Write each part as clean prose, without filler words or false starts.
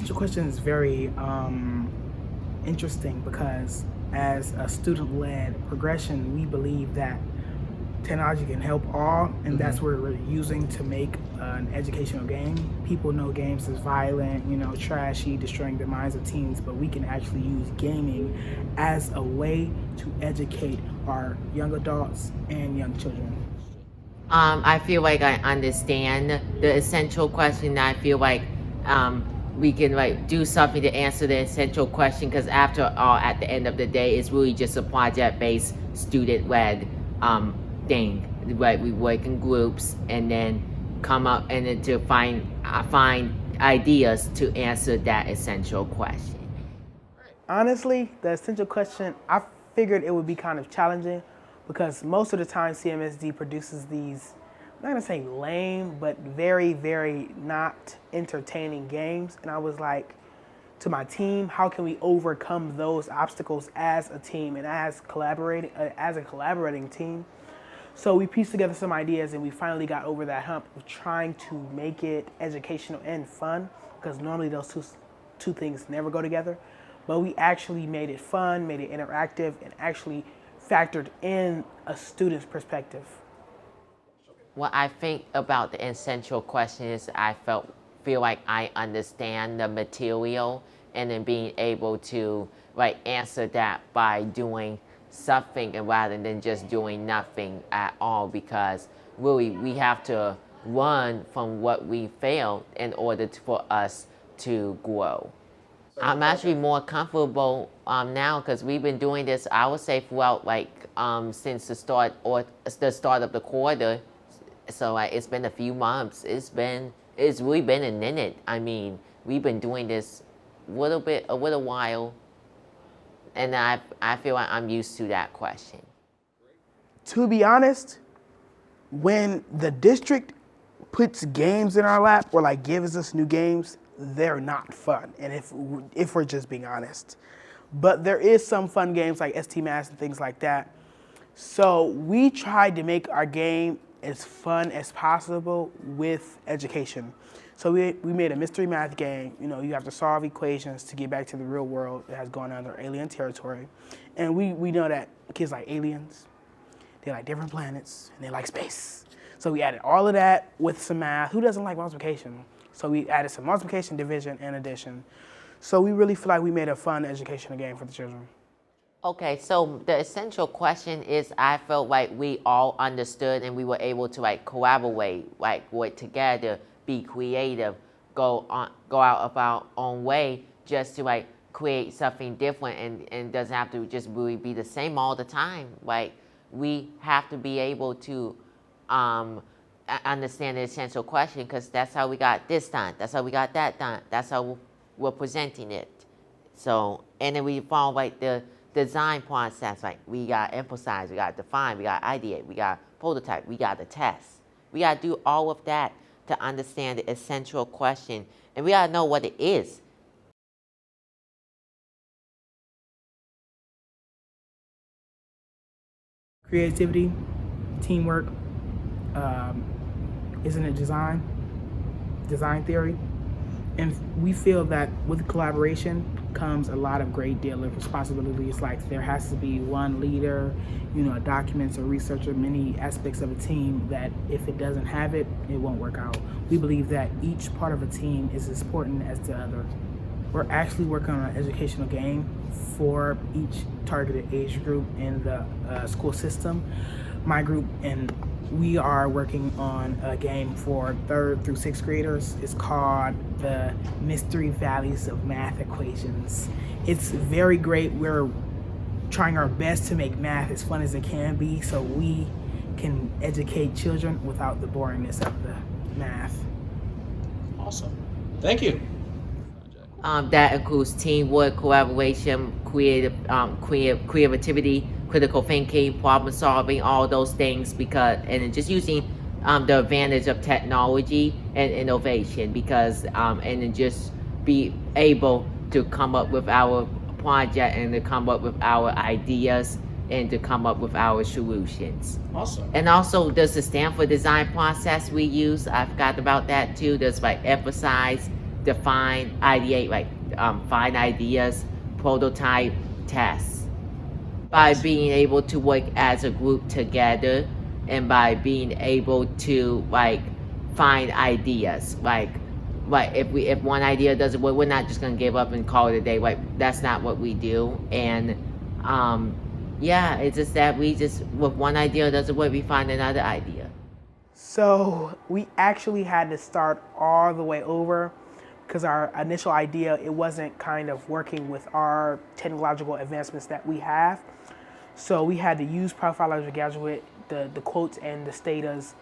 essential question is very interesting because as a student-led progression, we believe that technology can help all, and that's what we're using to make an educational game. People know games is violent, trashy, destroying the minds of teens, but we can actually use gaming as a way to educate our young adults and young children. I feel like I understand the essential question. I feel like we can like do something to answer the essential question, because after all, at the end of the day, it's really just a project-based, student-led thing. Right, we work in groups and then come up and then to find ideas to answer that essential question. Honestly, the essential question, I figured it would be kind of challenging because most of the time CMSD produces these, I'm not gonna say lame, but very, very not entertaining games. And I was like, to my team, how can we overcome those obstacles as a team and as a collaborating team? So we pieced together some ideas and we finally got over that hump of trying to make it educational and fun, because normally those two things never go together. But we actually made it fun, made it interactive, and actually factored in a student's perspective. What I think about the essential question is I feel like I understand the material, and then being able to like answer that by doing something and rather than just doing nothing at all, because really we have to learn from what we failed in order for us to grow. I'm actually more comfortable now because we've been doing this, I would say, throughout since the start of the quarter. So it's been a few months. It's really been a minute. I mean, we've been doing this a little while, and I feel like I'm used to that question. To be honest, when the district puts games in our lap or like gives us new games, they're not fun. And if we're just being honest, but there is some fun games like ST-Mass and things like that. So we tried to make our game as fun as possible with education. So we made a mystery math game. You have to solve equations to get back to the real world that has gone under alien territory. And we know that kids like aliens, they like different planets, and they like space. So we added all of that with some math. Who doesn't like multiplication? So we added some multiplication, division, and addition. So we really feel like we made a fun educational game for the children. Okay, so the essential question is I felt like we all understood and we were able to collaborate, work together, be creative, go out of our own way just to create something different, and doesn't have to just really be the same all the time. We have to be able to understand the essential question, because that's how we got this done, that's how we got that done, that's how we're presenting it. So, and then we follow the design process, we got to emphasize, we got to define, we got to ideate, we got to prototype, we got to test. We got to do all of that to understand the essential question, and we got to know what it is. Creativity, teamwork, isn't it design theory? And we feel that with collaboration comes a lot of great deal of responsibilities. Like there has to be one leader, a documents or researcher, many aspects of a team that if it doesn't have it, it won't work out. We believe that each part of a team is as important as the other. We're actually working on an educational game for each targeted age group in the school system. My group and we are working on a game for 3rd through 6th graders. It's called the Mystery Valleys of Math Equations. It's very great. We're trying our best to make math as fun as it can be so we can educate children without the boringness of the math. Awesome. Thank you. That includes teamwork, collaboration, creativity, critical thinking, problem solving, all those things, and just using the advantage of technology and innovation, and then just be able to come up with our project and to come up with our ideas and to come up with our solutions. Awesome. And also, there's the Stanford design process we use. I forgot about that too. There's emphasize, define, ideate, like find ideas, prototype, test. By being able to work as a group together, and by being able to like find ideas, like if one idea doesn't work, we're not just gonna give up and call it a day. Like that's not what we do. And yeah, it's just that we just, with one idea doesn't work, we find another idea. So we actually had to start all the way over because our initial idea, it wasn't kind of working with our technological advancements that we have. So we had to use Profile as a Graduate, the quotes and the statas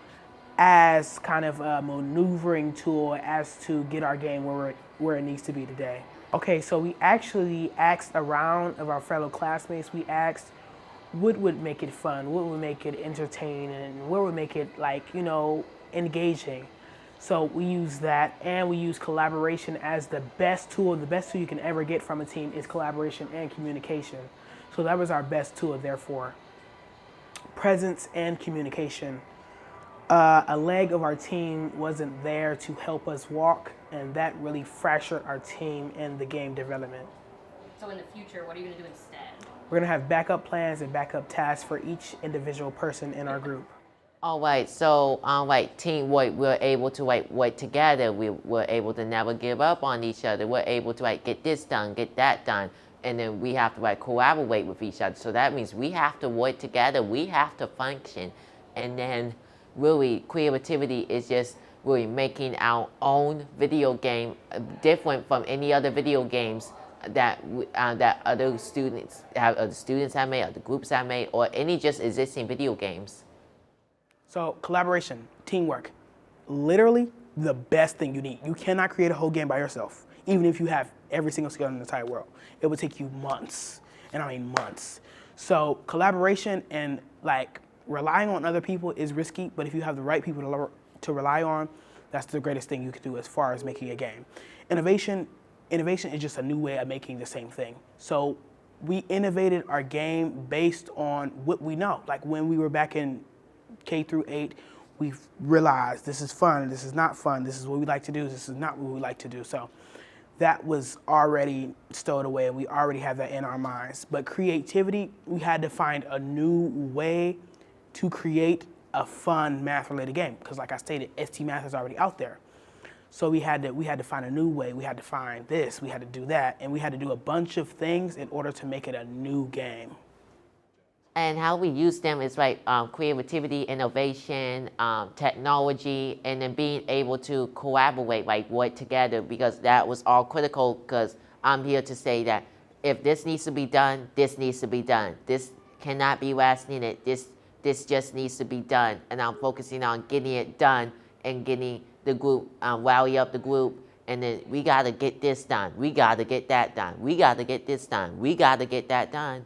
as kind of a maneuvering tool as to get our game where it needs to be today. Okay, so we actually asked around of our fellow classmates, we asked what would make it fun, what would make it entertaining, what would make it like, you know, engaging. So we use that, and we use collaboration as the best tool. The best tool you can ever get from a team is collaboration and communication. So that was our best tool, therefore. Presence and communication. A leg of our team wasn't there to help us walk, and that really fractured our team in the game development. So in the future, what are you going to do instead? We're going to have backup plans and backup tasks for each individual person in our group. All right, so teamwork, we're able to work together. We're able to never give up on each other. We're able to get this done, get that done, and then we have to collaborate with each other. So that means we have to work together. We have to function, and then really creativity is just really making our own video game different from any other video games that other students have made, other groups have made, or any just existing video games. So collaboration, teamwork, literally the best thing you need. You cannot create a whole game by yourself, even if you have every single skill in the entire world. It would take you months, and I mean months. So collaboration and relying on other people is risky, but if you have the right people to rely on, that's the greatest thing you could do as far as making a game. Innovation is just a new way of making the same thing. So we innovated our game based on what we know. Like when we were back in K through 8, we realized this is fun, this is not fun, this is what we like to do, this is not what we like to do. So that was already stowed away, and we already have that in our minds. But creativity, we had to find a new way to create a fun math-related game, because like I stated, ST Math is already out there. So we had to find a new way. We had to find this, we had to do that, and we had to do a bunch of things in order to make it a new game. And how we use them is creativity, innovation, technology, and then being able to collaborate, work together, because that was all critical. Because I'm here to say that if this needs to be done, this needs to be done. This cannot be last minute. This just needs to be done, and I'm focusing on getting it done and getting the group, rally up the group, and then we gotta get this done. We gotta get that done. We gotta get this done. We gotta get that done.